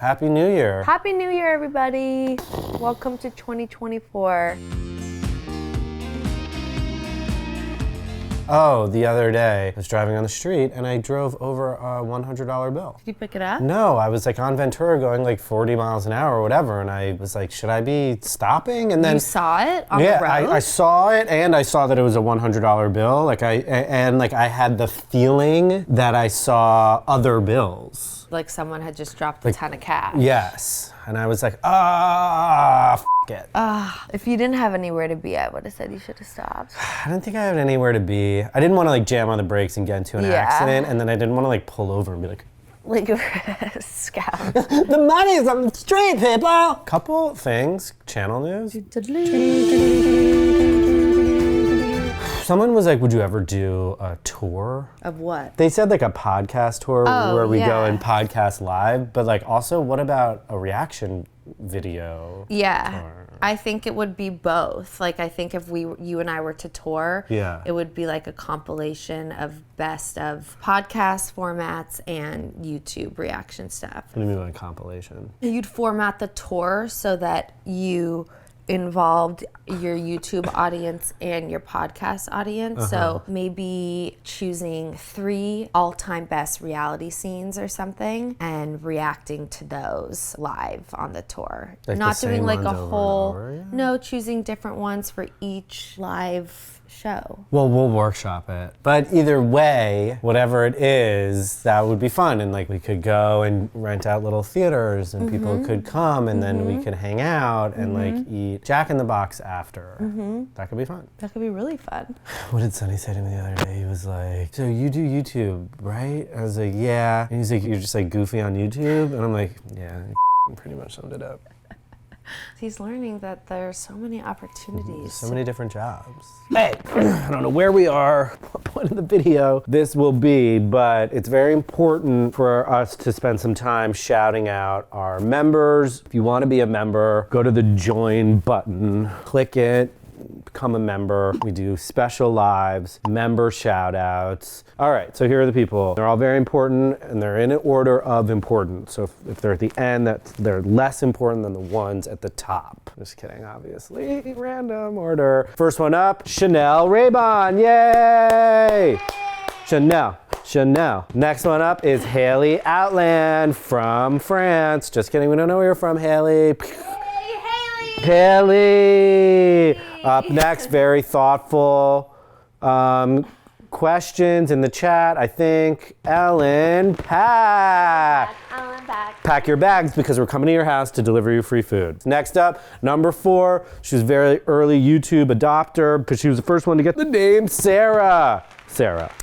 Happy New Year. Happy New Year, everybody. Welcome to 2024. Oh, the other day, I was driving on the street and I drove over a $100 bill. Did you pick it up? No, I was like on Ventura going like 40 miles an hour or whatever, and I was like, should I be stopping? And then You saw it on the road? Yeah, I saw it, and I saw that it was a $100 bill. I had the feeling that I saw other bills. Like someone had just dropped a ton of cash. Yes, and I was like, f it. If you didn't have anywhere to be, I would have said you should have stopped. I don't think I had anywhere to be. I didn't want to like jam on the brakes and get into an accident, and then I didn't want to like pull over and be like Scout. the money's on the street, people. Couple things, channel news. Someone was like, would you ever do a tour? Of what? They said like a podcast tour where we go yeah. and podcast live, but like also what about a reaction video? Yeah, tour? I think it would be both. Like I think if you and I were to tour, it would be like a compilation of best of podcast formats and YouTube reaction stuff. What do you mean by compilation? You'd format the tour so that you involved your YouTube audience and your podcast audience. So maybe choosing 3 all-time best reality scenes or something and reacting to those live on the tour. Like Not the doing same like a ones over whole, and over, yeah? No, choosing different ones for each live show. Well, we'll workshop it. But either way, whatever it is, that would be fun. And like we could go and rent out little theaters and people could come and then we could hang out and like eat Jack in the Box after. That could be fun. That could be really fun. What did Sonny say to me the other day? He was like, so you do YouTube, right? I was like, yeah. And he's like, you're just like goofy on YouTube? And I'm like, yeah, pretty much summed it up. He's learning that there's so many opportunities. So many different jobs. Hey, I don't know where we are, what point in the video this will be, but it's very important for us to spend some time shouting out our members. If you want to be a member, go to the join button, click it, become a member. We do special lives, member shout outs. All right, so here are the people. They're all very important and they're in an order of importance. So if they're at the end, they're less important than the ones at the top. Just kidding, obviously. Random order. First one up, Chanel Raybon, yay! Chanel. Next one up is Haley Outland from France. Just kidding, we don't know where you're from, Haley. Haley! Up next, very thoughtful questions in the chat. I think Ellen Pack. Pack your bags because we're coming to your house to deliver you free food. Next up, number 4. She was a very early YouTube adopter because she was the first one to get the name Sarah.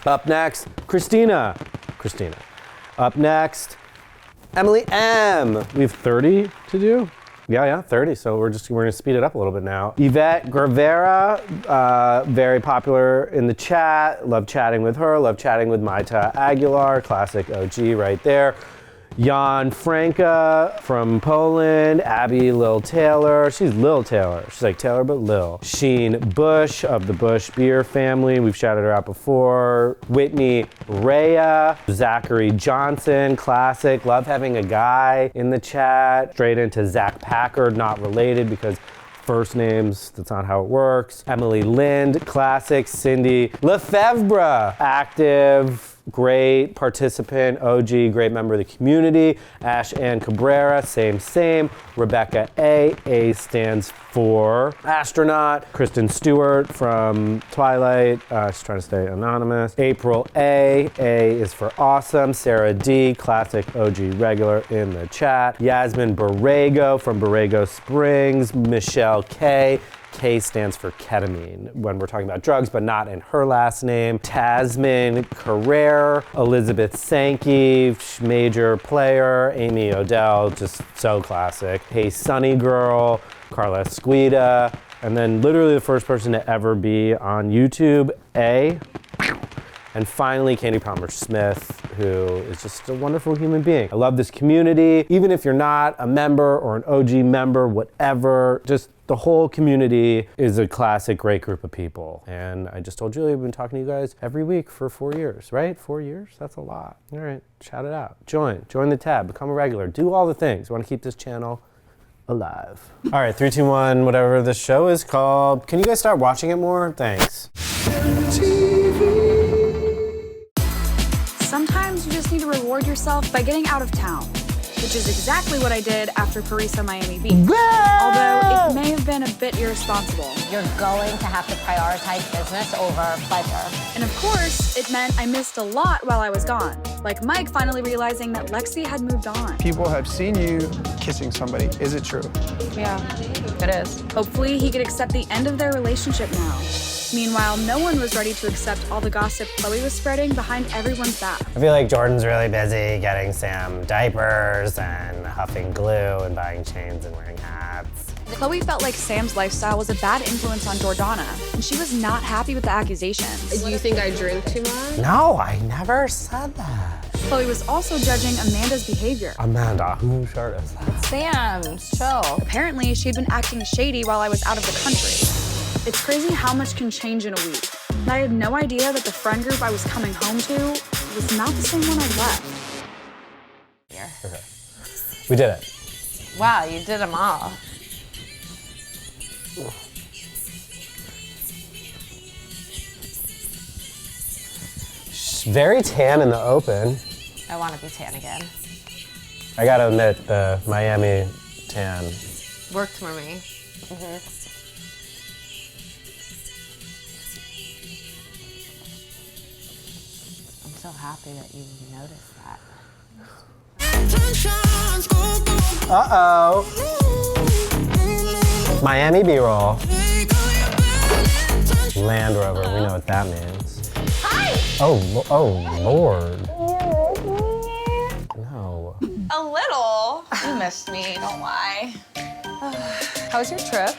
Up next, Christina. Up next, Emily M. We have 30 to do. Yeah, 30. So we're gonna speed it up a little bit now. Yvette Gravera, very popular in the chat. Love chatting with her. Love chatting with Maita Aguilar, classic OG right there. Jan Franka from Poland. Abby Lil Taylor. She's Lil Taylor. She's like Taylor but Lil. Sheen Bush of the Bush Beer family. We've shouted her out before. Whitney Rhea. Zachary Johnson. Classic. Love having a guy in the chat. Straight into Zach Packard. Not related because first names, that's not how it works. Emily Lind. Classic. Cindy Lefebvre. Active. Great participant, OG, great member of the community. Ash Ann Cabrera, same. Rebecca A stands for astronaut. Kristen Stewart from Twilight, she's trying to stay anonymous. April A is for awesome. Sarah D, classic OG regular in the chat. Yasmin Borrego from Borrego Springs. Michelle K stands for ketamine when we're talking about drugs, but not in her last name. Tasman Carrere, Elizabeth Sankey, major player. Amy Odell, just so classic. Hey Sunny Girl, Carla Esquida, and then literally the first person to ever be on YouTube, A. And finally, Candy Palmer Smith. who is just a wonderful human being. I love this community. Even if you're not a member or an OG member, whatever, just the whole community is a classic, great group of people. And I just told Julie, I've been talking to you guys every week for 4 years, right? 4 years? That's a lot. All right, shout it out. Join the tab, become a regular, do all the things. You want to keep this channel alive. All right, 3, 2, 1, whatever the show is called. Can you guys start watching it more? Thanks. Sometimes you just need to reward yourself by getting out of town, which is exactly what I did after Parisa Miami Beach. Although it may have been a bit irresponsible. You're going to have to prioritize business over pleasure. And of course, it meant I missed a lot while I was gone. Like Mike finally realizing that Lexi had moved on. People have seen you kissing somebody. Is it true? Yeah, it is. Hopefully he could accept the end of their relationship now. Meanwhile, no one was ready to accept all the gossip Chloe was spreading behind everyone's back. I feel like Jordan's really busy getting Sam diapers and huffing glue and buying chains and wearing hats. Chloe felt like Sam's lifestyle was a bad influence on Jordana, and she was not happy with the accusations. Do you think I drink too much? No, I never said that. Chloe was also judging Amanda's behavior. Amanda, whose shirt is that? Sam's, chill. Apparently, she'd been acting shady while I was out of the country. It's crazy how much can change in a week. And I had no idea that the friend group I was coming home to was not the same one I left. Okay. We did it. Wow, you did them all. She's very tan in the open. I want to be tan again. I gotta admit, the Miami tan. Worked for me. I'm so happy that you noticed that. Uh-oh. Miami B-roll. Land Rover, we know what that means. Hi! Oh, Lord. No. A little. You missed me, don't lie. How was your trip?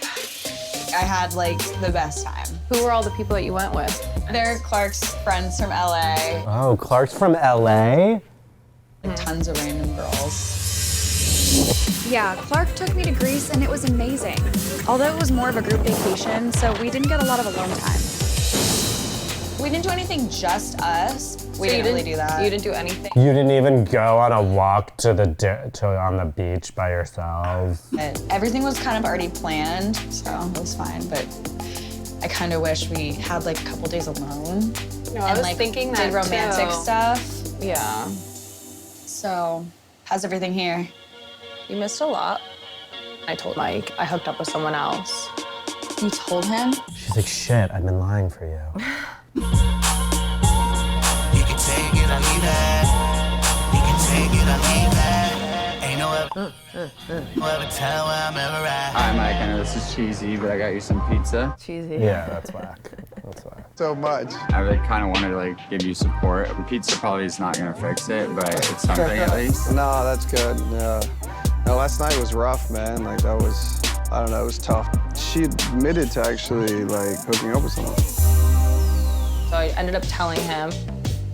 I had like the best time. Who were all the people that you went with? They're Clark's friends from LA. Oh, Clark's from LA? Tons of random girls. Yeah, Clark took me to Greece and it was amazing. Although it was more of a group vacation, so we didn't get a lot of alone time. We didn't do anything just us. We didn't really do that. You didn't do anything? You didn't even go on a walk to on the beach by yourselves? And everything was kind of already planned, so it was fine. But I kind of wish we had like a couple days alone. No, I was like thinking that did romantic too. stuff. Yeah. So, how's everything here? You missed a lot. I told Mike I hooked up with someone else. You told him? She's like, shit, I've been lying for you. You can take it or leave it. You can take it or leave it. Ain't no ever tell where I'm ever at. Hi, Mike. I know this is cheesy, but I got you some pizza. Cheesy. Yeah, that's whack. That's whack. So much. I really kind of wanted to like give you support. Pizza probably is not gonna fix it, but it's something at least. No, that's good. Yeah. No, last night was rough, man. Like that was, I don't know, it was tough. She admitted to actually like hooking up with someone. So I ended up telling him.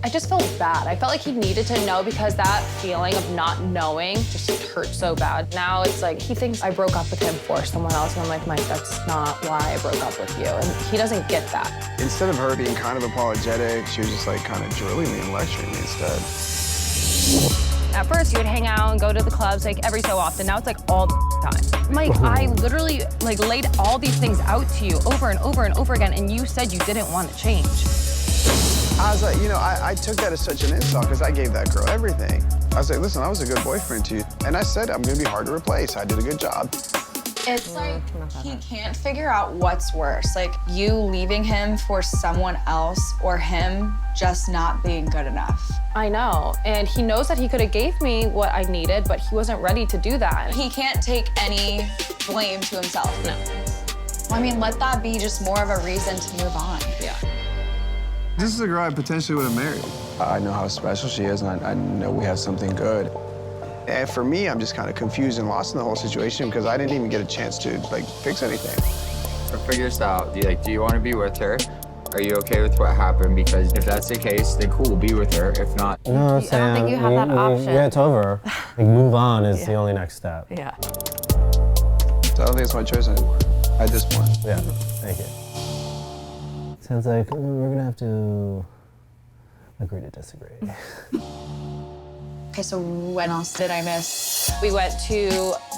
I just felt bad. I felt like he needed to know because that feeling of not knowing just hurt so bad. Now it's like he thinks I broke up with him for someone else, and I'm like, Mike, that's not why I broke up with you. And he doesn't get that. Instead of her being kind of apologetic, she was just like kind of drilling me and lecturing me instead. At first, you would hang out and go to the clubs like every so often. Now it's like all the time. Mike, I literally like laid all these things out to you over and over and over again, and you said you didn't want to change. I was like, you know, I took that as such an insult because I gave that girl everything. I was like, listen, I was a good boyfriend to you. And I said, I'm gonna be hard to replace. I did a good job. It's like he can't figure out what's worse, like you leaving him for someone else or him just not being good enough. I know, and he knows that he could have gave me what I needed, but he wasn't ready to do that. He can't take any blame to himself. No. Well, I mean, let that be just more of a reason to move on. Yeah. This is a girl I potentially would have married. I know how special she is, and I know we have something good. And for me, I'm just kind of confused and lost in the whole situation because I didn't even get a chance to like fix anything. Or figure this out. Do you want to be with her, Are you okay with what happened? Because if that's the case, then cool, be with her. If not, No, Sam. I don't think you have that option. Yeah, it's over. Like, move on is the only next step. Yeah. So I don't think it's my choice anymore at this point. Yeah, thank you. Sounds like we're gonna have to agree to disagree. Okay, so when else did I miss? We went to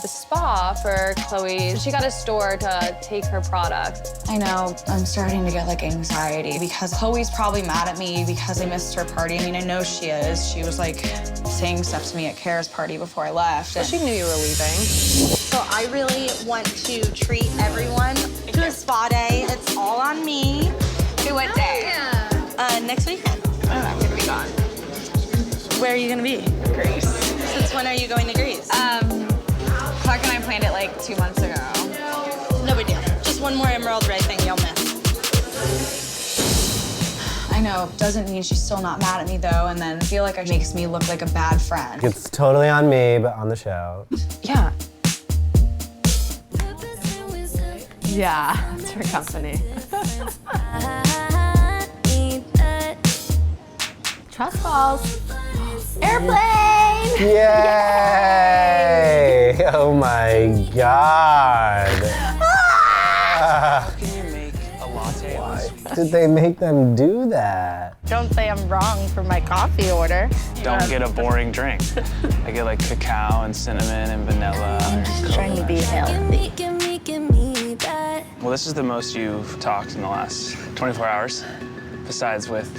the spa for Chloe. She got a store to take her products. I know, I'm starting to get like anxiety because Chloe's probably mad at me because I missed her party. I mean, I know she is. She was like saying stuff to me at Kara's party before I left. She knew you were leaving. So I really want to treat everyone to a spa day. It's all on me. Okay, what day? Next weekend. I'm gonna be gone. Where are you gonna be? Greece. Since when are you going to Greece? Clark and I planned it like 2 months ago. No big deal. Just one more Emerald Ray thing you'll miss. I know, doesn't mean she's still not mad at me though, and then I feel like it makes me look like a bad friend. It's totally on me, but on the show. Yeah. Yeah, it's her company. Trust falls. Airplane! Yay! Oh my God. Can you make a latte? Why did they make them do that? Don't say I'm wrong for my coffee order. Don't get a boring drink. I get like cacao and cinnamon and vanilla. Just trying to be healthy. Well, this is the most you've talked in the last 24 hours, besides with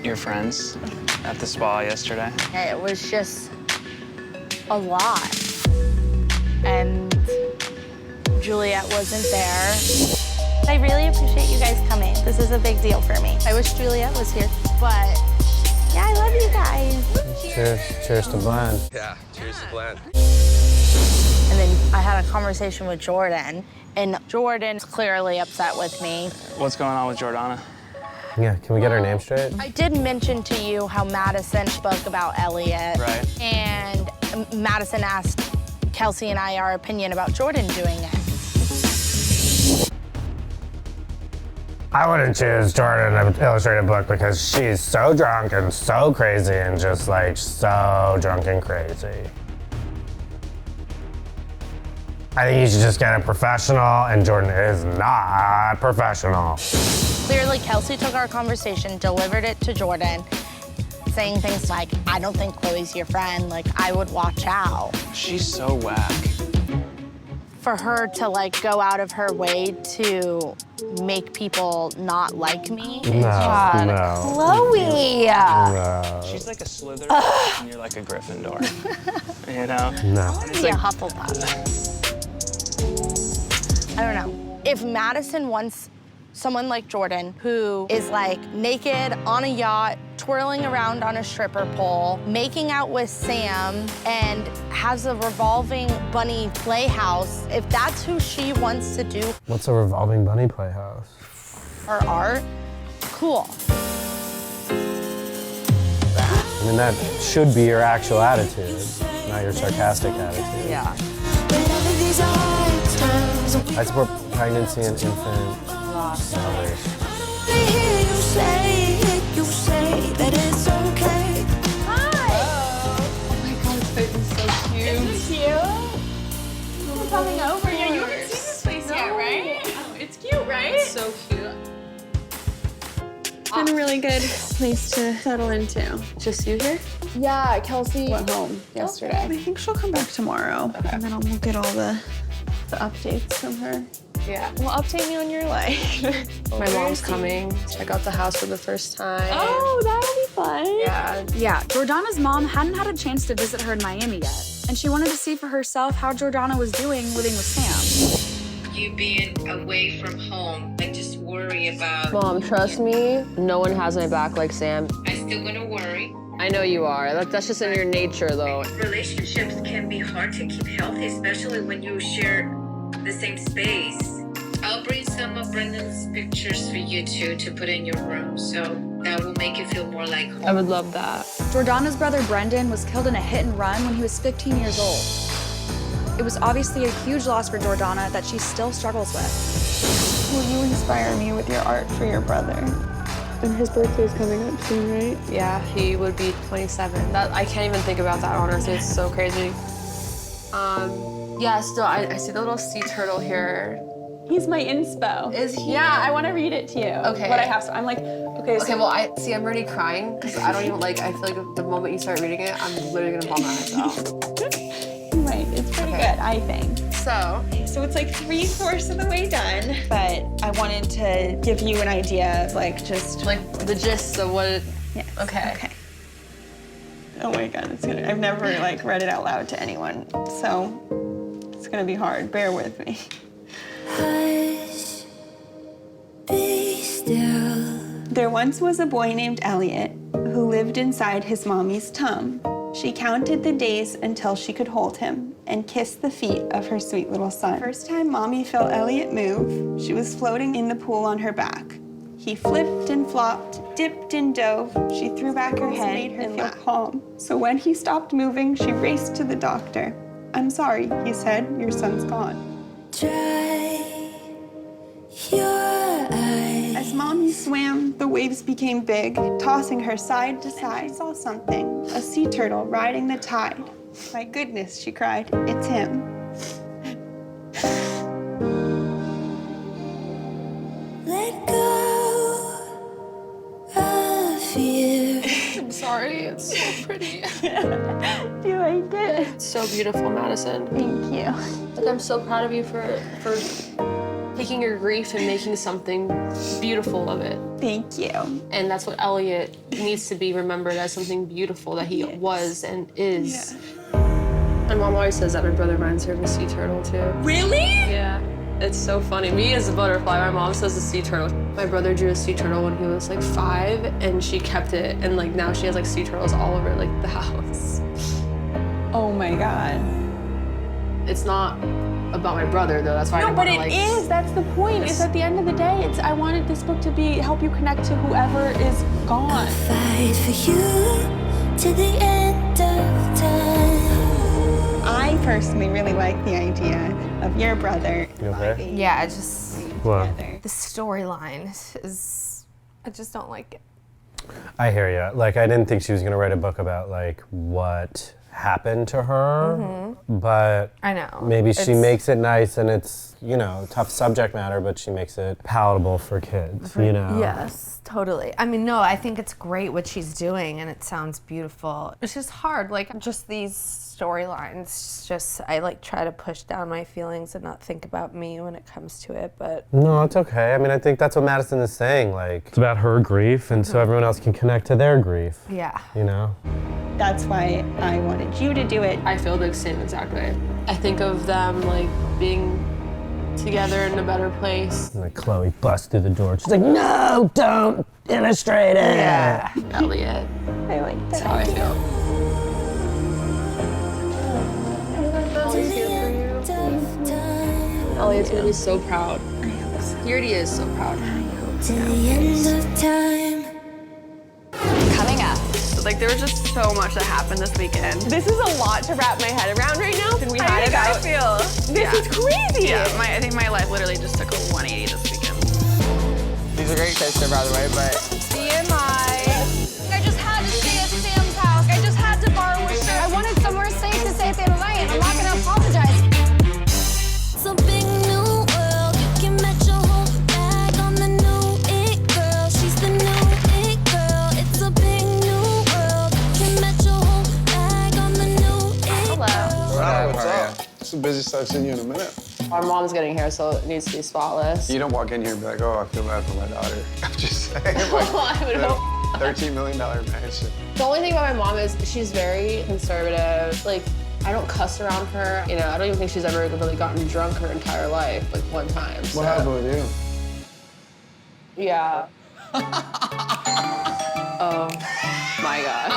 your friends at the spa yesterday. It was just a lot. And Juliette wasn't there. I really appreciate you guys coming. This is a big deal for me. I wish Juliette was here, but yeah, I love you guys. Cheers. Cheers to blend. Yeah, cheers to blend. And then I had a conversation with Jordan, and Jordan's clearly upset with me. What's going on with Jordana? Yeah, can we get our name straight? I did mention to you how Madison spoke about Elliot. Right. And Madison asked Kelsey and I our opinion about Jordan doing it. I wouldn't choose Jordan an illustrated book because she's so drunk and so crazy and just like so drunk and crazy. I think you should just get a professional, and Jordan is not professional. Clearly, Kelsey took our conversation, delivered it to Jordan, saying things like, I don't think Chloe's your friend, like, I would watch out. She's so whack. For her to, like, go out of her way to make people not like me. No. Chloe! No. She's like a Slytherin, and you're like a Gryffindor. You know? No. Be a Hufflepuff. I don't know. If Madison wants someone like Jordan, who is like naked on a yacht, twirling around on a stripper pole, making out with Sam, and has a revolving bunny playhouse, if that's who she wants to do What's a revolving bunny playhouse? her art, cool. I mean, that should be your actual attitude, not your sarcastic attitude. Yeah. I support pregnancy and infant salvation. Coming over. Yeah, you haven't seen this place yet, right? Oh, it's cute, right? It's so cute. It's been a really good place to settle into. Just you here? Yeah, Kelsey Went home yesterday. I think she'll come back tomorrow. Okay. And then we'll get all the updates from her. Yeah. Well, update me on your life. My mom's coming. Check out the house for the first time. Oh, that'll be fun. Yeah. Yeah, Jordana's mom hadn't had a chance to visit her in Miami yet, and she wanted to see for herself how Jordana was doing living with Sam. You being away from home, I just worry about... Mom, trust me, no one has my back like Sam. I'm still gonna worry. I know you are. That's just in your nature, though. Relationships can be hard to keep healthy, especially when you share the same space. I'll bring some of Brendan's pictures for you to put in your room, so that will make you feel more like home. I would love that. Jordana's brother Brendan was killed in a hit and run when he was 15 years old. It was obviously a huge loss for Jordana that she still struggles with. Will you inspire me with your art for your brother? And his birthday's coming up soon, right? Yeah, he would be 27. I can't even think about that, honestly. It's so crazy. Yeah, still, I see the little sea turtle here. He's my inspo. Is he? Yeah, I want to read it to you. Okay. But I have to. I'm like, okay. Okay, well, I'm already crying because I don't even I feel like the moment you start reading it, I'm literally gonna vomit myself. Right, it's pretty good, I think. So it's like 3/4 of the way done, but I wanted to give you an idea of just the gist of what it. Yes. Okay. Oh my God, I've never read it out loud to anyone, so it's gonna be hard. Bear with me. Hush, be still. There once was a boy named Elliot who lived inside his mommy's tum. She counted the days until she could hold him and kiss the feet of her sweet little son. First time Mommy felt Elliot move, she was floating in the pool on her back. He flipped and flopped, dipped and dove. She threw back her head, made her feel calm. So when he stopped moving, she raced to the doctor. "I'm sorry," he said, "your son's gone." Dry your eyes. As Mommy swam, the waves became big, tossing her side to side. I saw something, a sea turtle riding the tide. "My goodness," she cried, "it's him." Let go of fear. I'm sorry, it's so pretty. Do you like it? It's so beautiful, Madison. Thank you. I'm so proud of you for taking your grief and making something beautiful of it. Thank you. And that's what Elliot needs to be remembered as, something beautiful that he was and is. Yeah. My mom always says that my brother reminds her of a sea turtle too. Really? Yeah. It's so funny. Me as a butterfly, my mom says a sea turtle. My brother drew a sea turtle when he was 5, and she kept it, and now she has sea turtles all over the house. Oh my God. It's not about my brother though. That's why I No, but it is. That's the point. Is at the end of the day, I wanted this book to help you connect to whoever is gone. I'll fight for you to the end of time. I personally really like the idea of your brother. You okay? Yeah, I just What? the storyline is. I just don't like it. I hear you. I didn't think she was gonna write a book about what happened to her, but I know. Maybe she makes it nice, and it's tough subject matter, but she makes it palatable for kids. Yes, totally. I mean, no, I think it's great what she's doing, and it sounds beautiful. It's just hard, just these storylines. I try to push down my feelings and not think about me when it comes to it, but No, it's okay. I mean, I think that's what Madison is saying. It's about her grief, and so everyone else can connect to their grief. Yeah. That's why I wanted you to do it. I feel the same exact way. I think of them being together in a better place. And Chloe busts through the door. She's like, "No, don't illustrate it." Yeah. Elliot. I like that. That's how I feel. Elliot's gonna be so proud. He already is so proud. To the end of time. Coming up. There was just so much that happened this weekend. This is a lot to wrap my head around right now. And we had about. I feel. This is crazy. Yeah, I think my life literally just took a 180 this weekend. He's a great sister, by the way, but. TMI. I just had to stay at Sam's house. I just had to borrow a shirt. I wanted somewhere safe to stay at the end of the night, and I'm not gonna apologize. It's a big new world. You can match your whole bag on the new it girl. She's the new it girl. It's a big new world. You can match your whole bag on the new it girl. What's up? It's the busiest I've seen you in a minute. Our mom's getting here, so it needs to be spotless. You don't walk in here and be like, "Oh, I feel bad for my daughter." I'm just saying. I would hope. $13 million mansion. The only thing about my mom is she's very conservative. I don't cuss around her. I don't even think she's ever really gotten drunk her entire life, one time. What happened with you? Yeah. Oh my God.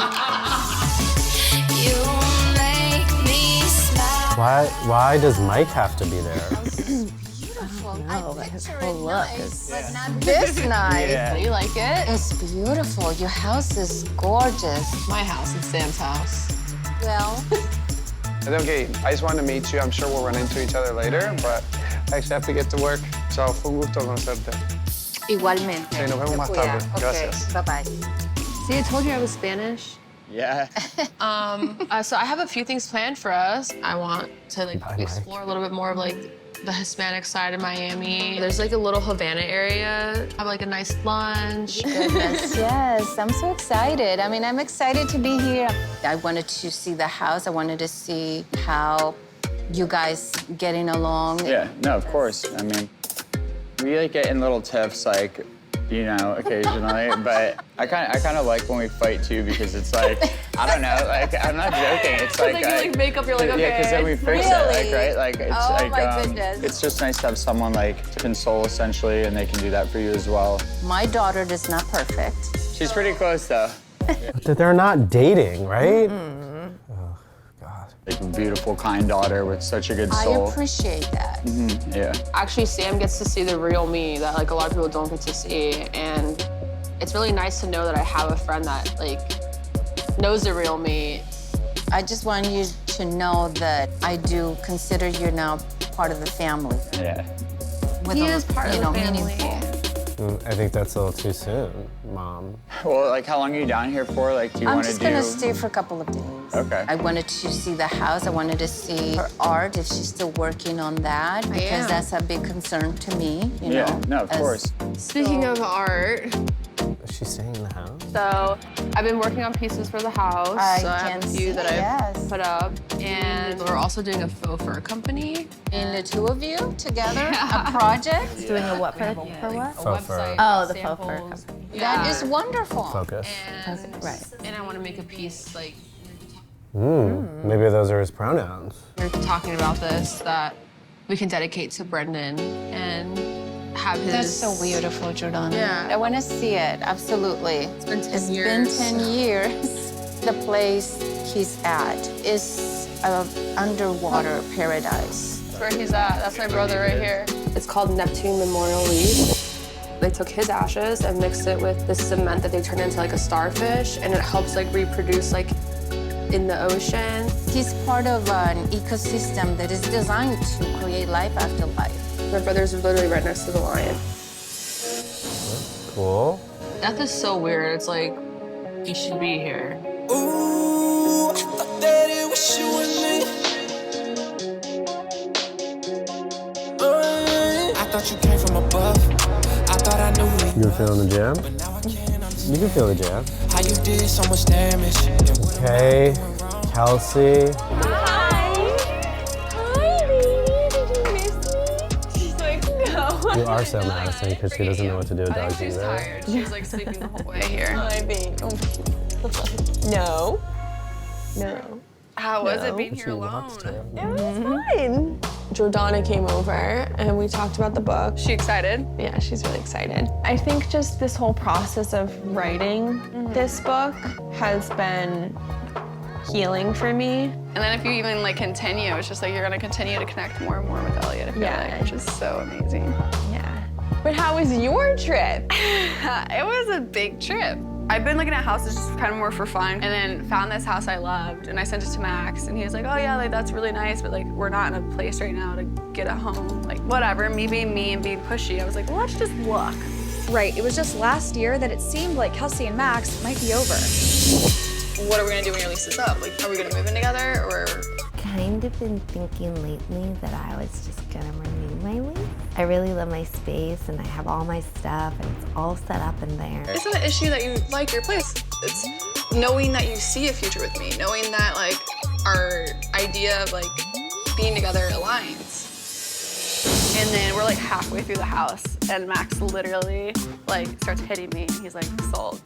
You make me smile. Why does Mike have to be there? No, his whole look is This night. Yeah. Do you like it? It's beautiful. Your house is gorgeous. My house and Sam's house. Well, Okay, I just wanted to meet you. I'm sure we'll run into each other later, but I actually have to get to work. So, fue un gusto conocerte. Igualmente. Sí, nos vemos más tarde. Gracias. Bye-bye. See, I told you I was Spanish. Yeah. So I have a few things planned for us. I want to explore a little bit more of the Hispanic side of Miami. There's a little Havana area. Have a nice lunch. Goodness, yes, I'm so excited. I mean, I'm excited to be here. I wanted to see the house. I wanted to see how you guys getting along. Yeah, no, of course. I mean, we get in little tiffs, occasionally, but I kind of like when we fight too, because it's I don't know, I'm not joking. It's you make up, you're okay. Yeah, because then we fix it, right? It's my goodness. It's just nice to have someone to console essentially, and they can do that for you as well. My daughter is not perfect. She's pretty close though. But they're not dating, right? A beautiful, kind daughter with such a good soul. I appreciate that. Yeah. Actually, Sam gets to see the real me that a lot of people don't get to see, and it's really nice to know that I have a friend that knows the real me. I just want you to know that I do consider you now part of the family. Yeah. He is part of the family. Meaningful. I think that's a little too soon, Mom. Well, how long are you down here for? Do you I'm want to just do? gonna stay for a couple of days. Okay. I wanted to see the house. I wanted to see her art, if she's still working on that, because that's a big concern to me, you know. No, of course. Speaking of art, Is she staying in the house? so I've been working on pieces for the house. So I have a few that I've put up, and we're also doing a faux fur company. And the two of you together, a project? Doing a what for what? Faux fur. Oh, the faux fur. That is wonderful. Focus. Right. And I want to make a piece Maybe those are his pronouns. we're talking about this that we can dedicate to Brendan and have his. That's so beautiful, Jordana. Yeah. I want to see it, absolutely. It's been 10 It's years. been 10 years. The place he's at is an underwater paradise. That's where he's at. That's my brother right here. It's called Neptune Memorial Reef. They took his ashes and mixed it with the cement that they turned into a starfish, and it helps reproduce in the ocean. He's part of an ecosystem that is designed to create life after life. My brother's literally right next to the lion. Cool. Death is so weird. It's he should be here. Ooh, I thought that it was you and me. I thought you came from above. I thought I knew it. You feeling the jam? You can feel the jam. How you did so much damage. Okay, Kelsey. You are so Madison because she doesn't know what to do with dogs She's either. tired. She's sleeping the whole way here. Hi, babe. No. How was it being She here alone? walks to it. It was fine. Jordana came over and we talked about the book. She excited? Yeah, she's really excited. I think just this whole process of writing this book has been healing for me. And then if you even continue, it's just you're gonna continue to connect more and more with Elliot, I feel which is so amazing. Yeah. But how was your trip? It was a big trip. I've been looking at houses just kind of more for fun, and then found this house I loved, and I sent it to Max, and he was like, oh yeah, that's really nice, but we're not in a place right now to get a home. Whatever, me being me and being pushy, I was like, well, let's just look. Right, it was just last year that it seemed like Kelsey and Max might be over. What are we gonna do when your lease is up? Are we gonna move in together, or? Kind of been thinking lately that I was just gonna renew my lease. I really love my space and I have all my stuff and it's all set up in there. It's not an issue that you like your place. It's knowing that you see a future with me, knowing that our idea of being together aligns. And then we're halfway through the house and Max literally starts hitting me and he's sold.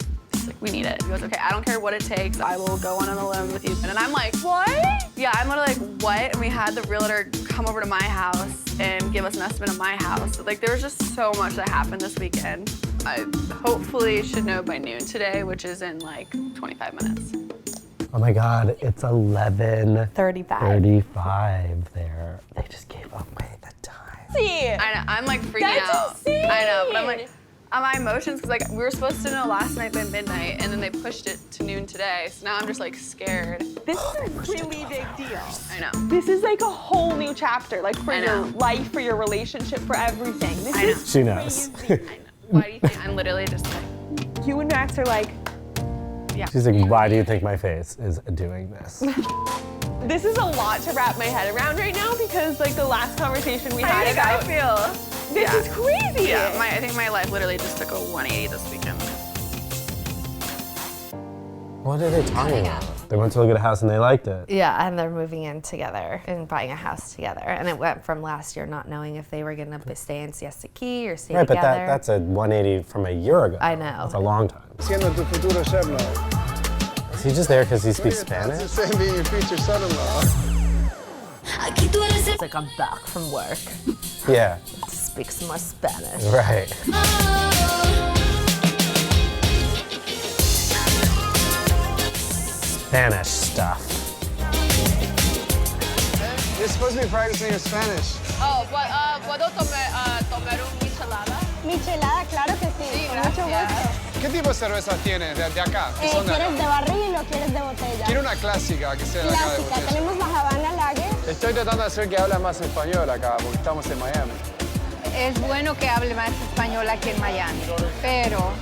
We need it. He goes, okay, I don't care what it takes. I will go on an alum with you. And then I'm like, what? Yeah, I'm literally what? And we had the realtor come over to my house and give us an estimate of my house. There was just so much that happened this weekend. I hopefully should know by noon today, which is in 25 minutes. Oh my God, it's 11:35 there. They just gave away the time. See? I know, I'm freaking That's out. insane. I know, but I'm my emotions, because like we were supposed to know last night by midnight, and then they pushed it to noon today. So now I'm just like scared. This is a really big deal. I know. This is like a whole new chapter, like for your life, for your relationship, for everything. This is She knows. Why do you think I'm literally just like? You and Max are like, yeah. She's like, why do you think my face is doing this? This is a lot to wrap my head around right now because like the last conversation we had about. I feel. This is crazy. Yeah, I think my life literally just took a 180 this weekend. What are they talking about? They went to look at a house and they liked it. Yeah, and they're moving in together and buying a house together. And it went from last year not knowing if they were going to stay in Siesta Key or stay together. Right, but that's a 180 from a year ago. I know. That's a long time. Siendo tu futuro chef-now. Is he just there because he speaks Spanish? That's the same being your future son-in-law. It's like I'm back from work. Yeah. Speak some more Spanish. Right. Spanish stuff. You're supposed to be practicing your Spanish. Oh, ¿puedo tomar un michelada? Michelada, claro que sí. Sí, con mucho gracias. gusto. ¿Qué tipo de cervezas tienes de acá? ¿Qué son de acá? ¿Quieres de barril o quieres de botella? Quiero una clásica que sea de acá de Clásica, botella. tenemos la Habana Lager. Estoy tratando de hacer que hable más español acá, porque estamos en Miami. Es bueno que hable más español aquí en Miami, pero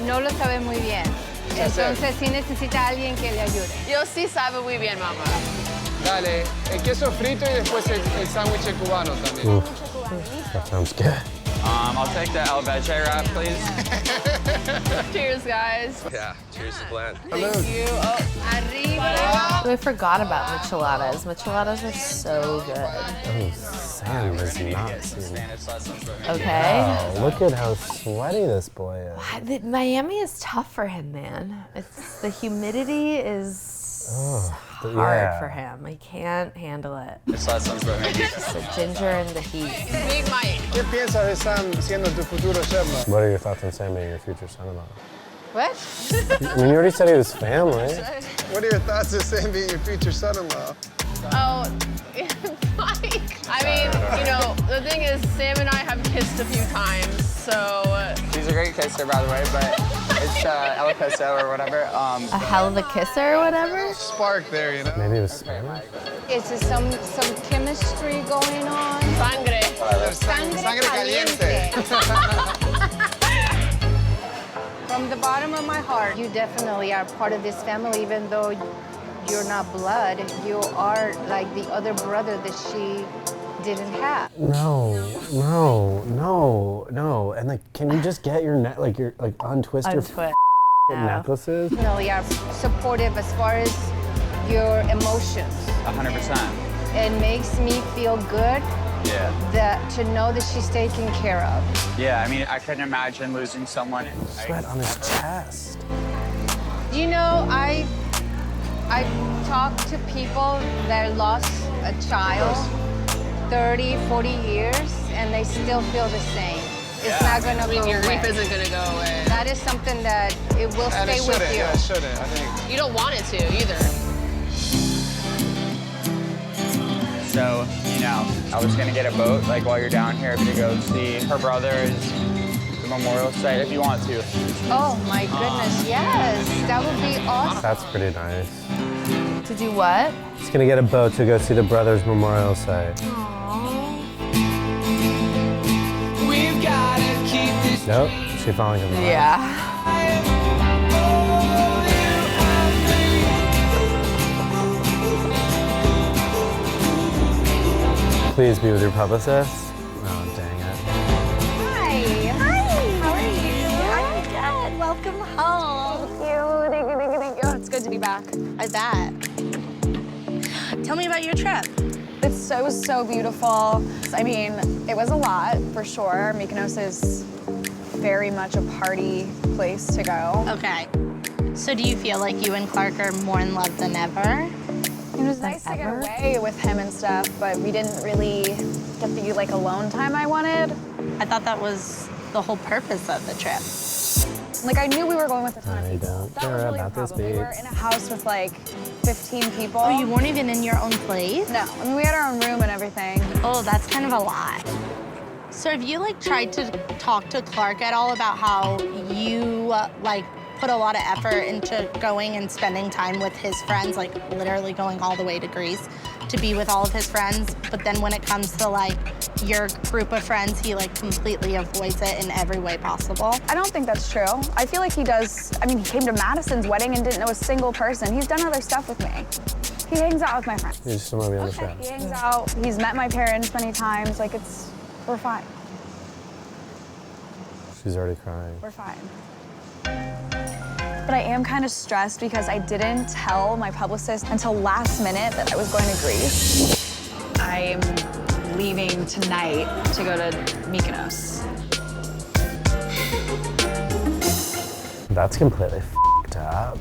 no lo sabe muy bien. Entonces sí necesita alguien que le ayude. Yo sí sabe muy bien, mamá. Dale, el queso frito y después el sándwich cubano también. Oof. That sounds good. I'll take the el vege wrap, please. Cheers, guys. Yeah, cheers to plan. Thank you. Oh, arriba. I forgot about micheladas. Micheladas are so good. Oh, Sam does not seem... Okay. Wow, look at how sweaty this boy is. Miami is tough for him, man. It's the humidity is hard for him. He can't handle it. It's maybe. The ginger and the heat. Big Mike. ¿Qué piensas de Sam siendo tu futuro chef? What are your thoughts on Sam being your future son-in-law? What? I mean, you already said he was family. What are your thoughts of Sam being your future son-in-law? Oh, Mike. I mean, you know, the thing is, Sam and I have kissed a few times, so. She's a great kisser, by the way, but it's el queso or whatever. A hell of a kisser or whatever? Spark there, you know? Maybe it was Spanish? Is there some chemistry going on? Sangre. Sangre caliente. From the bottom of my heart, you definitely are part of this family, even though you're not blood. You are like the other brother that she didn't have. No. And like, can you just get your untwist your necklaces? Definitely are supportive as far as your emotions. 100%. It makes me feel good to know that she's taken care of. Yeah, I mean, I couldn't imagine losing someone. Sweat on his chest. You know, I talked to people that lost a child 30, 40 years, and they still feel the same. It's not going to go away. Your grief isn't going to go away. That is something that it will stay with you. Yeah, it shouldn't, I think. You don't want it to either. So, you know, I was gonna get a boat, like while you're down here, to go see her brother's the memorial site if you want to. Oh my goodness, yes, that would be awesome. That's pretty nice. To do what? He's gonna get a boat to go see the brothers' memorial site. We've gotta keep this. Nope, she following him. Yeah. Please be with your publicist. Oh, dang it. Hi. How are you? I'm good. Welcome home. Thank you. It's good to be back. I bet. Tell me about your trip. It was so beautiful. I mean, it was a lot for sure. Mykonos is very much a party place to go. Okay. So do you feel like you and Clark are more in love than ever? It was nice to get away with him and stuff, but we didn't really get the like alone time I wanted. I thought that was the whole purpose of the trip. Like I knew we were going with a ton of I people. don't That care was really a about this, problem. We were babes. in a house with like 15 people. Oh, you weren't even in your own place? No, I mean we had our own room and everything. Oh, that's kind of a lot. So have you like tried to talk to Clark at all about how you like put a lot of effort into going and spending time with his friends, like literally going all the way to Greece to be with all of his friends, but then when it comes to like your group of friends, he like completely avoids it in every way possible? I don't think that's true. I feel like he does. I mean, he came to Madison's wedding and didn't know a single person. He's done other stuff with me. He hangs out with my friends. You just don't want to be on the show. He hangs out. He's met my parents many times. Like, we're fine. She's already crying. We're fine. But I am kind of stressed because I didn't tell my publicist until last minute that I was going to Greece. I'm leaving tonight to go to Mykonos. That's completely f***ed up.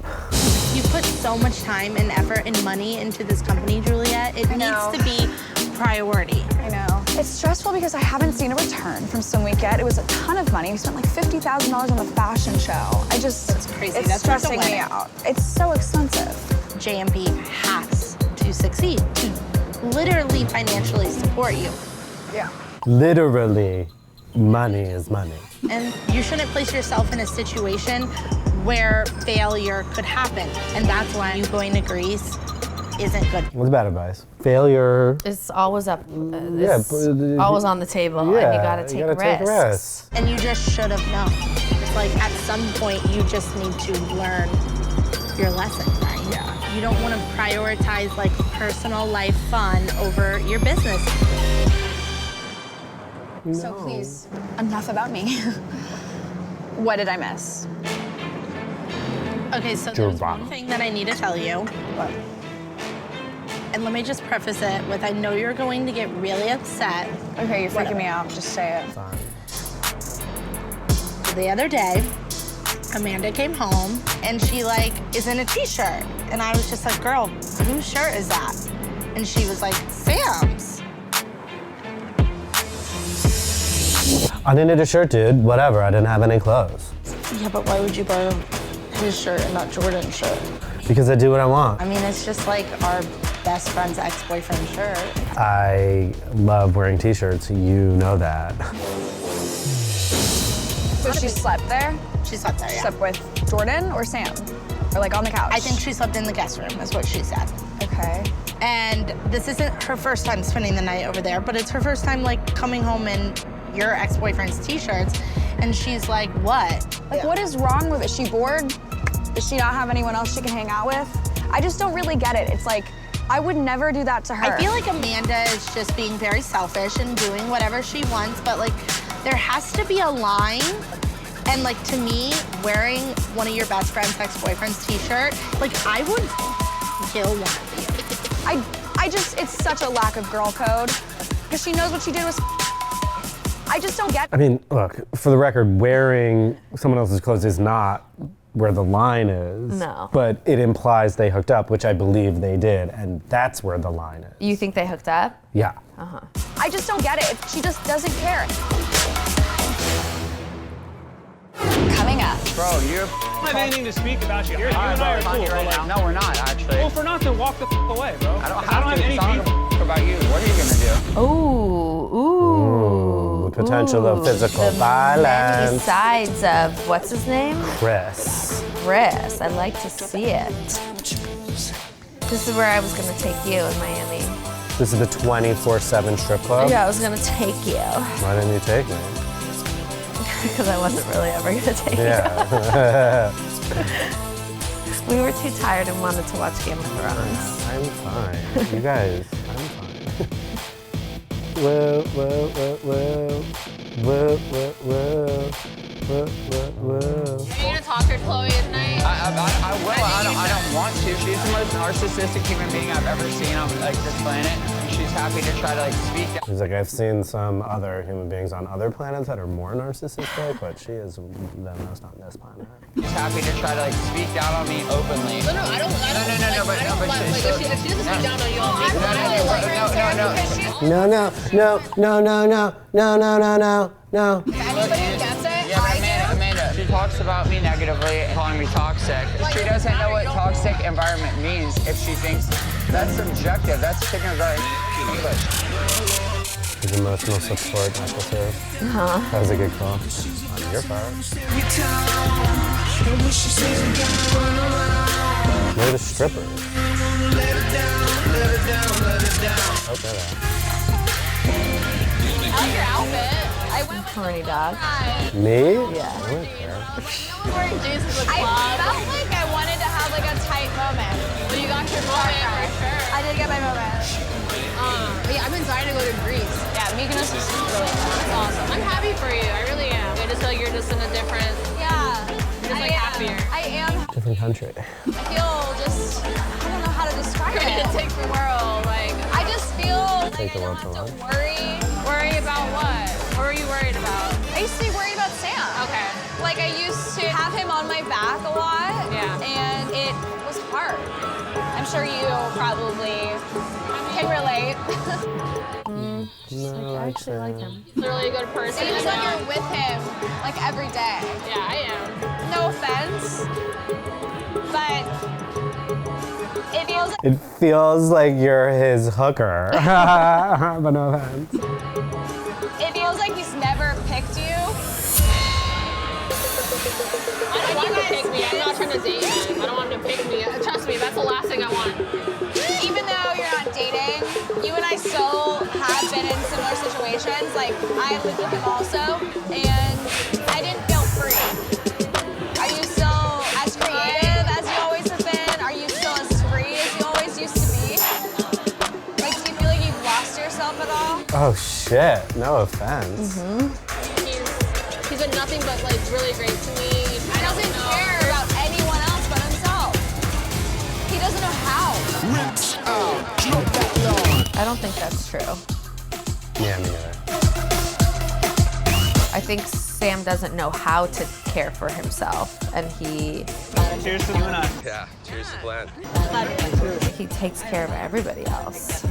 You put so much time and effort and money into this company, Juliette. It needs to be priority. I know. It's stressful because I haven't seen a return from Swim Week yet. It was a ton of money. We spent like $50,000 on the fashion show. That's crazy. It's stressing me out. It's so expensive. JMP has to succeed to literally financially support you. Yeah. Literally, money is money. And you shouldn't place yourself in a situation where failure could happen. And that's why you going to Greece isn't good. What's bad advice? Failure. It's always up. Yeah, always on the table, and you gotta take risks. And you just should have known. It's like at some point you just need to learn your lesson, right? Yeah. You don't want to prioritize like personal life fun over your business. No. So please, enough about me. What did I miss? Okay, so there's one thing that I need to tell you. And let me just preface it with, I know you're going to get really upset. Okay, you're freaking me out. Just say it. Fine. The other day, Amanda came home and she like is in a t-shirt. And I was just like, girl, whose shirt is that? And she was like, Sam's. I needed a shirt, dude. Whatever, I didn't have any clothes. Yeah, but why would you buy his shirt and not Jordan's shirt? Because I do what I want. I mean, it's just like our best friend's ex-boyfriend's shirt. I love wearing t-shirts, you know that. So she slept there? She slept there, yeah. Slept with Jordan or Sam? Or like on the couch? I think she slept in the guest room, is what she said. Okay. And this isn't her first time spending the night over there, but it's her first time like coming home in your ex-boyfriend's t-shirts. And she's like, what? Like, what is wrong with it? Is she bored? Does she not have anyone else she can hang out with? I just don't really get it. It's like, I would never do that to her. I feel like Amanda is just being very selfish and doing whatever she wants, but like, there has to be a line. And like, to me, wearing one of your best friend's ex-boyfriend's t-shirt, like, I would kill one of you. It's such a lack of girl code. Because she knows what she did was I just don't get it. I mean, look, for the record, wearing someone else's clothes is not where the line is. No. But it implies they hooked up, which I believe they did, and that's where the line is. You think they hooked up? Yeah. Uh-huh. I just don't get it. She just doesn't care. Coming up. Bro, you're... I don't have anything to speak about you. You and I are cool. Right now. No, we're not, actually. Well, for nothing, walk the away, bro. I don't have any beef about you. What are you gonna do? Ooh. Potential of physical Many violence. sides of, what's his name? Chris. Chris. I'd like to see it. This is where I was gonna take you in Miami. This is the 24/7 strip club? Yeah, I was gonna take you. Why didn't you take me? Because I wasn't really ever gonna take you. Yeah. We were too tired and wanted to watch Game of Thrones. I'm fine. You guys, I'm fine. Whoa, whoa, whoa, whoa. Whoa, whoa, whoa. Whoa, whoa, whoa. Are you gonna talk to Chloe tonight? I will. I don't want to. She's the most narcissistic human being I've ever seen on like this planet. And she's happy to try to like speak. He's like, I've seen some other human beings on other planets that are more narcissistic, but she is the most on this planet. She's happy to try to like speak down on me openly. No, I don't. If she doesn't speak down on you, I'll make her. No. Anybody gets it? Yeah, but Amanda, she talks about me negatively and calling me toxic. She doesn't know what toxic environment means if she thinks that's subjective. That's kindergarten English. His emotional support necklaces. That was a good call. On your part. Where are the strippers? Okay. I like your outfit. I went with Horny dog. Me? Yeah. I don't care. I'm wearing jeans to the club. I felt like I wanted to have like a tight moment. Well, you got your moment for sure. I did get my moment. But yeah, I've been dying to go to Greece. Yeah, Mykonos is really fun. It's awesome. I'm happy for you. I really am. I just feel like you're just in a different. Yeah. You're just like happier. I am. Different country. I feel just. I don't know how to describe it. Ready to take the world. Like I just feel Take the world for lunch. Worry about what? What were you worried about? I used to be worried about Sam. Okay. Like I used to have him on my back a lot. Yeah. And it was hard. I'm sure you probably can relate. No, I actually like him. He's really a good person. Seems like you're with him like every day. Yeah, I am. No offense, but it feels like It feels like you're his hooker. But no offense. it feels like he's never picked you. I don't want him to pick me. I'm not trying to date him. I don't want him to pick me. Trust me, that's the last thing I want. Even though you're not dating, you and I still have been in similar situations. Like, I lived with him also, and I didn't feel free. Are you still as creative as you always have been? Are you still as free as you always used to be? Like, do you feel like you've lost yourself at all? Oh shit, no offense. He's been nothing but like really great to me. He doesn't care about anyone else but himself. He doesn't know how. I don't think that's true. Yeah, me neither. I think Sam doesn't know how to care for himself, and he. Cheers to you and I. Yeah, cheers to Glenn. He takes care of everybody else.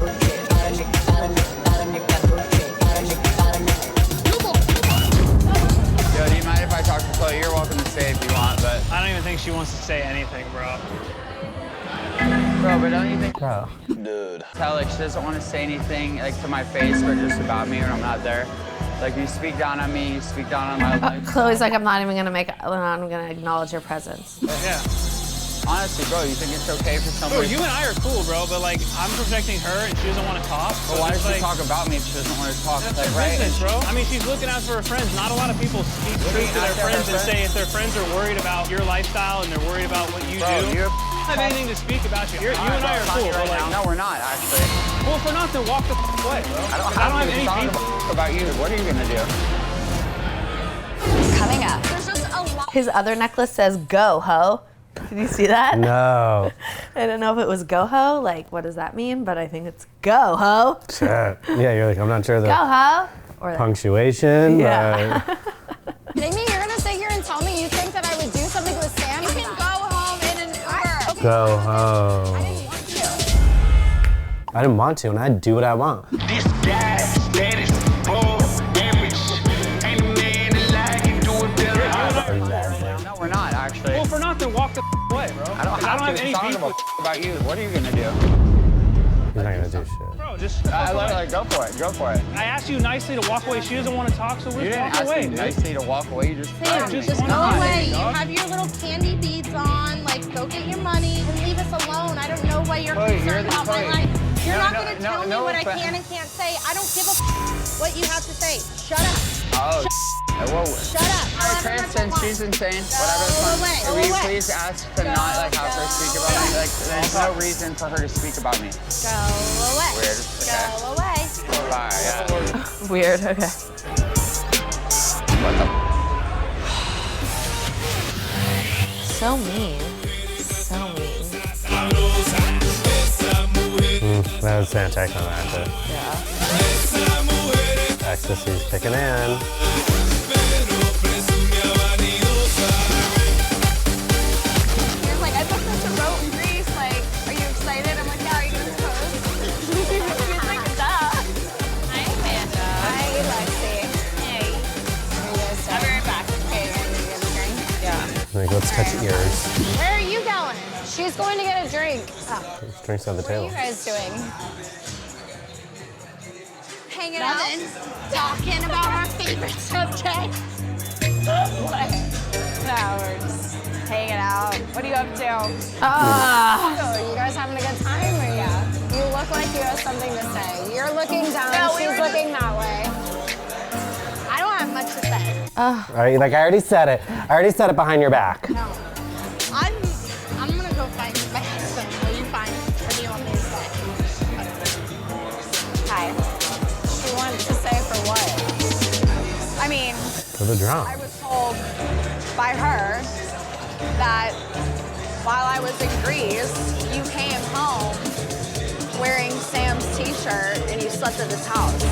Yo, do you mind if I talk to Chloe? You're welcome to stay if you want, but... I don't even think she wants to say anything, bro. Bro, but don't you think... Bro. Dude. Tell, like, she doesn't want to say anything, like, to my face, but just about me when I'm not there. Like, you speak down on me, you speak down on my life. Chloe's like, I'm not even gonna acknowledge your presence. Yeah. Honestly, bro, you think it's okay for somebody... Bro, you and I are cool, bro, but like, I'm protecting her and she doesn't want to talk. But why does she talk about me if she doesn't want to talk? That's Like, her right? business, bro. I mean, she's looking out for her friends. Not a lot of people speak truth to their friends and say if their friends are worried about your lifestyle and they're worried about what you do. You I don't have anything to speak about you. You and I are cool. Right now. No, we're not, actually. Well, if we're not, then walk the away, bro. I don't have any beef about you. What are you gonna do? Coming up. There's just a lot. His other necklace says "Go Ho." Did you see that? No. I don't know if it was "Go Ho." Like, what does that mean? But I think it's "Go Ho." Shit. Yeah, you're like, I'm not sure the Go Ho. Or punctuation. Yeah. Jamie, you're gonna sit here and tell me you think that I would do something with Sam? You can go home in an Uber. Go home. I didn't want to, and I do what I want. This guy's status, average. Ain't a man alive can do it better. No, we're not, actually. Well, if we're not, then walk the away, bro. I don't have any beef about you. What are you gonna do? You're not gonna do shit. Bro, just Like, go for it. Go for it. I asked you nicely to walk away. She doesn't want to talk, so we're You just didn't walk ask away, me dude. nicely to walk away. You just Sam, just just go wanna away. hide, You dog. have your little candy beads on. Like, go get your money and leave us alone. I don't know why you're Chloe, concerned about my life. You're not gonna tell me no what I offense. can and can't say. I don't give a what you have to say. Shut up. Oh, whoa. Shut up. Hey, Kristen, she's insane. Whatever. away, Will go you away. please ask to not like have her speak about me? Like, there's no reason for her to speak about me. Go away. Weird. Okay. Go away. Bye. Yeah. Weird. Okay. What the? So mean. So mean. That was anticlimactic. Yeah. Ecstasy's kicking in. He was like, I booked us a boat in Greece. Like, are you excited? I'm like, yeah, are you gonna propose? He's like, duh. Hi, Amanda. Hi, Lexi. Hey. I'll be right back. Okay, you're gonna get a drink? Yeah. Like, let's touch ears. Where are you going? She's going to get a drink. Oh. Drinks on the What are table. you guys doing? hanging out, talking about our favorite subject. No, we're just hanging out. What are you up to? So, you guys having a good time or yeah? You look like you have something to say. You're looking down, she's looking that way. I don't have much to say. All right, like I already said it. I already said it behind your back. No. I'm gonna go find my husband. Are you fine? What do you want me to say? Hi. She wanted to say for what? I mean, For the drum. I was told by her that while I was in Greece, you came home wearing Sam's t-shirt and you slept at his house.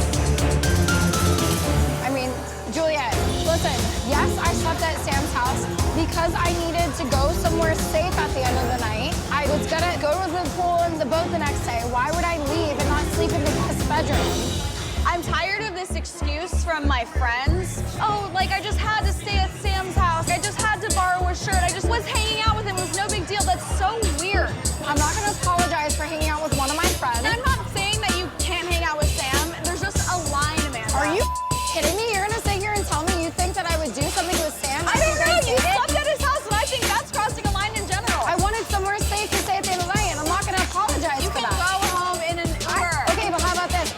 I mean, Juliette, listen, yes, I slept at Sam's house because I needed to go somewhere safe at the end of the night. I was gonna go to the pool and the boat the next day. Why would I leave and not sleep in the guest bedroom? I'm tired of this excuse from my friends. Oh, like I just had to stay at Sam's house. I just had to borrow a shirt. I just was hanging out with him. It was no big deal. That's so weird. I'm not gonna apologize for hanging out with one of my friends. And I'm not saying that you can't hang out with Sam. There's just a line, Amanda. Are you kidding me? You're gonna sit here and tell me you think that I would do something with Sam? I don't know. You slept at his house, and I think that's crossing a line in general. I wanted somewhere safe to stay at the end of the night, and I'm not gonna apologize You for can that. go home in an Uber. Okay, but how about this?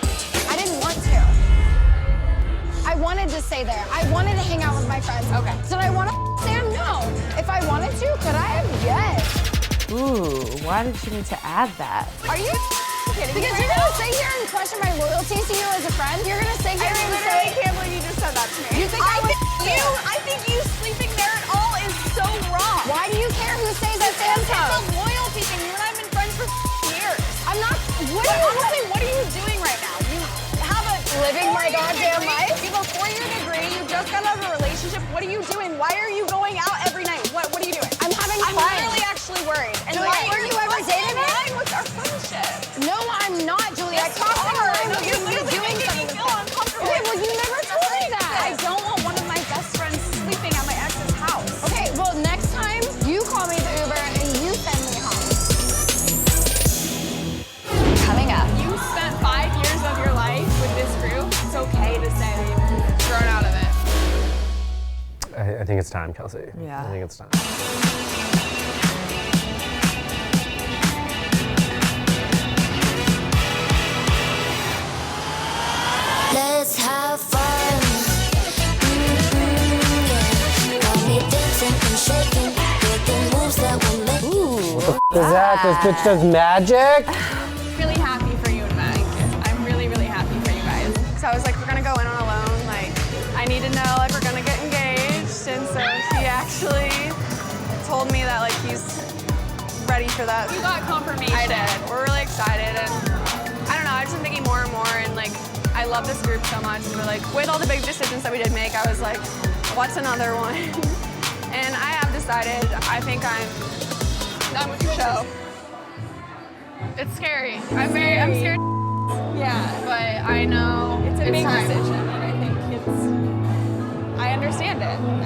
I didn't want to. I wanted to stay there. I wanted to hang out with my friends. Okay. Did I want to Sam? No. If I wanted to, could I have? Yes. Ooh, why did you need to add that? Are you kidding me? Because you're gonna sit here and question my loyalty to you as a friend? You're gonna sit here and say... I can't believe you just said that to me. You think I would... I think you sleeping there at all is so wrong. Why do you care who stays at Sam's house? It's a loyalty thing. You and I have been friends for years. I'm not... Honestly, what are you doing right now? You have a... Living my goddamn life? You have a 4-year degree. You just got out of a relationship. What are you doing? Why are you going out every night? What are you doing? I'm having fun. I'm literally actually worried. And Juliette, were you ever dating me? What's our friendship? No, I'm not, Juliette. Crossing a line with you doing something. Feel uncomfortable. Okay, well, you never told me that. I don't want one of my best friends sleeping at my ex's house. Okay, well, next time, you call me the Uber and you send me home. Coming up. You spent 5 years of your life with this group. It's okay to say that you've grown out of it. I think it's time, Kelsey. Yeah. I think it's time. Let's have fun. Yeah. Got me dancing and shaking with the moves that we're making. What the f is that? This bitch does magic? Really happy for you and Meg. I'm really, really happy for you guys. So I was like, we're gonna go in on a loan. Like, I need to know, like, we're gonna get engaged. And so he actually told me that, like, he's ready for that. You got confirmation. I did. We're really excited. And I don't know, I've just been thinking more and more. And, like, I love this group so much. But, like, with all the big decisions that we did make, I was like, what's another one? And I have decided, I think I'm done with your show. It's scary. I'm scared. Yeah, but I know it's a big decision, and I think I understand it, and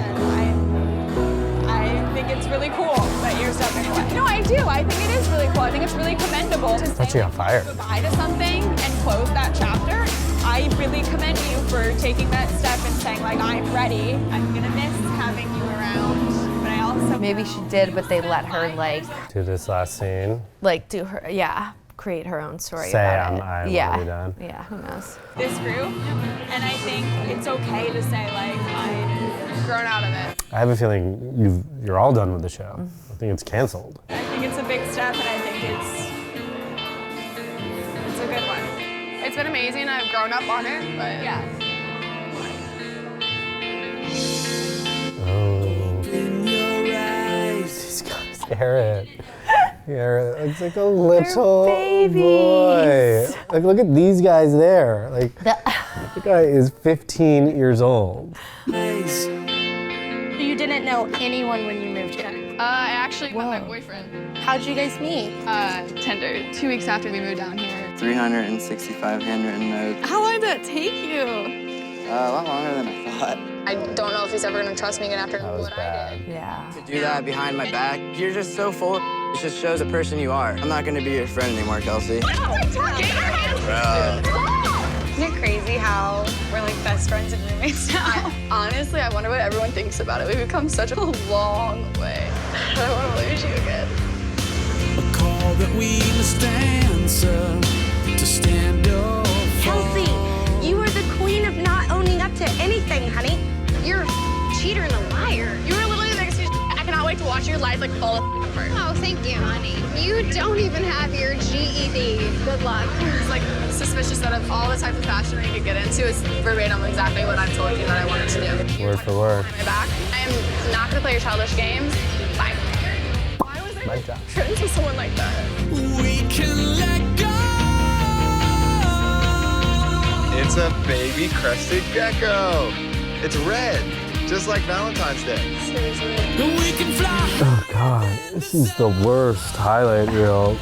I think it's really cool that you're stepping away. No, I do. I think it is really cool. I think it's really commendable to Thought say you got fired. goodbye to something and close that chapter. I really commend you for taking that step and saying, like, I'm ready. I'm gonna miss having you around, but I also Maybe she did, but they let her like Do this last scene. do her create her own story Say about it. I'm yeah. really done. Yeah, who knows? this group, and I think it's okay to say, like, I've grown out of it. I have a feeling you're all done with the show. I think it's canceled. I think it's a big step, and I think it's a good one. It's been amazing. I've grown up on it, but yeah. Oh. These guys, Aaron. Aaron, it's like a little boy. Like, look at these guys there. Like, the guy is 15 years old. You didn't know anyone when you moved here? I actually met my boyfriend. How'd you guys meet? Tinder, 2 weeks after we moved down here. 365 handwritten notes. How long did that take you? A lot longer than I thought. I don't know if he's ever gonna trust me again after what I did. Yeah. To do that behind my back, you're just so full of it just shows the person you are. I'm not gonna be your friend anymore, Kelsey. Get your hands Bro. Isn't it crazy how we're like best friends and roommates now? Honestly, I wonder what everyone thinks about it. We've come such a long way. I don't want to lose you again. A call that we must answer to stand up. Kelsey, you are the queen of not owning up to anything, honey. You're a cheater and a liar. You were literally the biggest. I cannot wait to watch your life like fall apart. Oh, thank you, honey. You don't even have your GED. Good luck. It's like suspicious that of all the types of fashion I could get into, it's verbatim exactly what I've told you that I wanted to do. Word for word. My back. I am not gonna play your childish games. Bye. Why was My job. friends with someone like that? We can let go. It's a baby crested gecko. It's red, just like Valentine's Day. Seriously. We can fly. Oh God, this is the worst highlight reel.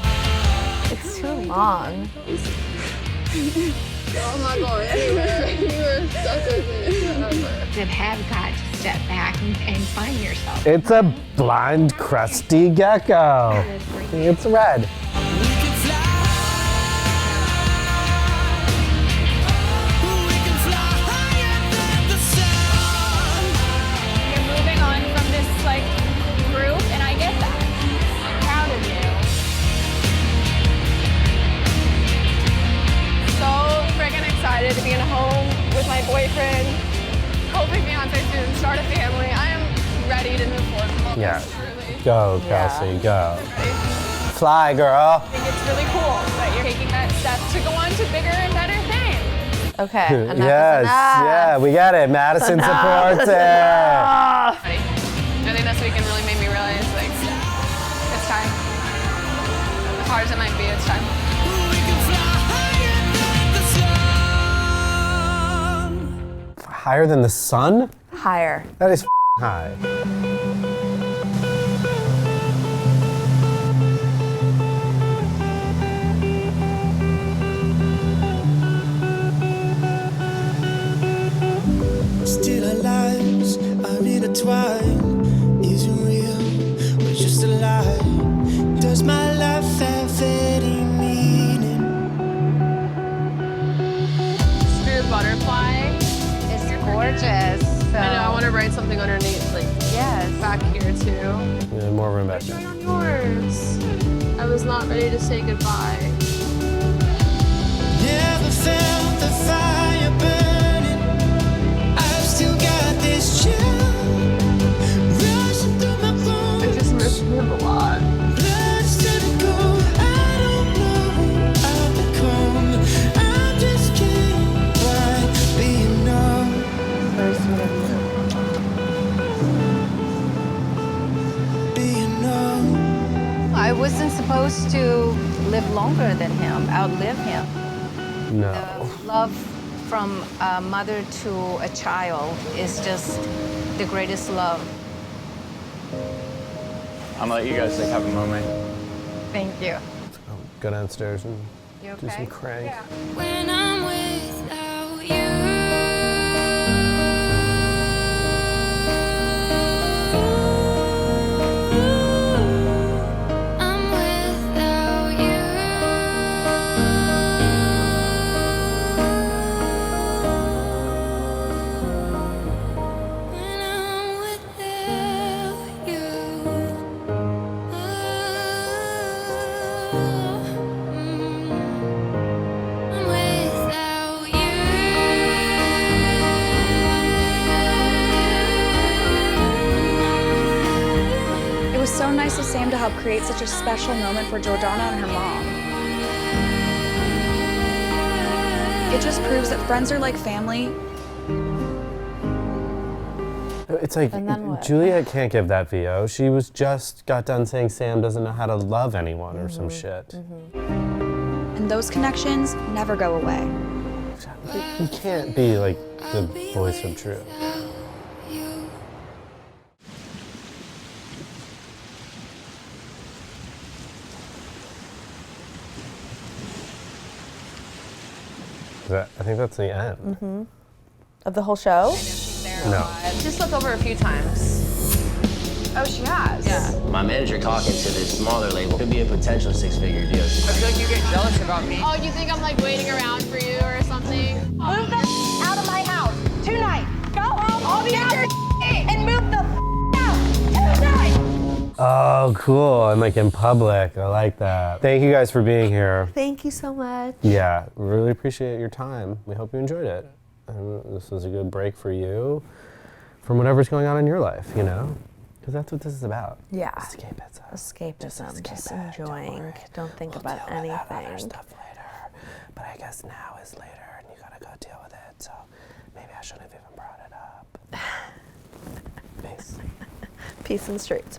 It's too long. I'm not going anywhere. You were stuck with me forever. That have got to step back and find yourself. It's a blind, crusty gecko. It's red. You're moving on from this like group, and I get that. I'm proud of you. So friggin' excited to be in a home with my boyfriend, hopefully fiance soon, start a family. I am ready to move forward from all Yeah. this, truly. Go, Kelsey, go. Fly, girl. I think it's really cool that you're taking that step to go on to bigger and better things. Okay. Enough Yes, is enough. yeah, we got it. Madison supports it. I think this weekend really made me realize, like, it's time. As hard as it might be, it's time. Higher than the sun? Higher. That is high. Still our lives are intertwined. Isn't real, we're just a lie. Does my life have any meaning? Spirit butterfly. It's gorgeous. So. I know, I want to write something underneath, like, Yes. back here too. Yeah, more room back there. On yours. I was not ready to say goodbye. Never felt the fire burning. I've still got this chill rushing through my bones. I just miss him a lot. Blood's turning cold. I don't know who I've become. I just can't quite be numb. Very sweet of you. Being numb. I wasn't supposed to live longer than him, outlive him. No. The love from a mother to a child is just the greatest love. I'm gonna let you guys like have a moment. Thank you. Go downstairs and You do okay? some crank. When I'm without you, I'm without you. When I'm without you. I'm without you. It was so nice of Sam to help create such a special moment for Jordana and her mom. It just proves that friends are like family. It's like And then what? Juliette can't give that VO. She was just got done saying Sam doesn't know how to love anyone or some shit. And those connections never go away. You can't be like the voice of truth. I think that's the end. Of the whole show? No. Just looked over a few times. Oh, she has? Yeah. My manager talking to this smaller label could be a potential six-figure deal. I feel like you get jealous about me. Oh, you think I'm like waiting around for you or something? Oh, cool. And like in public. I like that. Thank you guys for being here. Thank you so much. Yeah, really appreciate your time. We hope you enjoyed it. And this was a good break for you from whatever's going on in your life, you know? Because that's what this is about. Yeah. Escapism. Just enjoying. Don't think about anything. Stuff later. But I guess now is later and you gotta go deal with it. So maybe I shouldn't have even brought it up. Peace. Peace in the streets.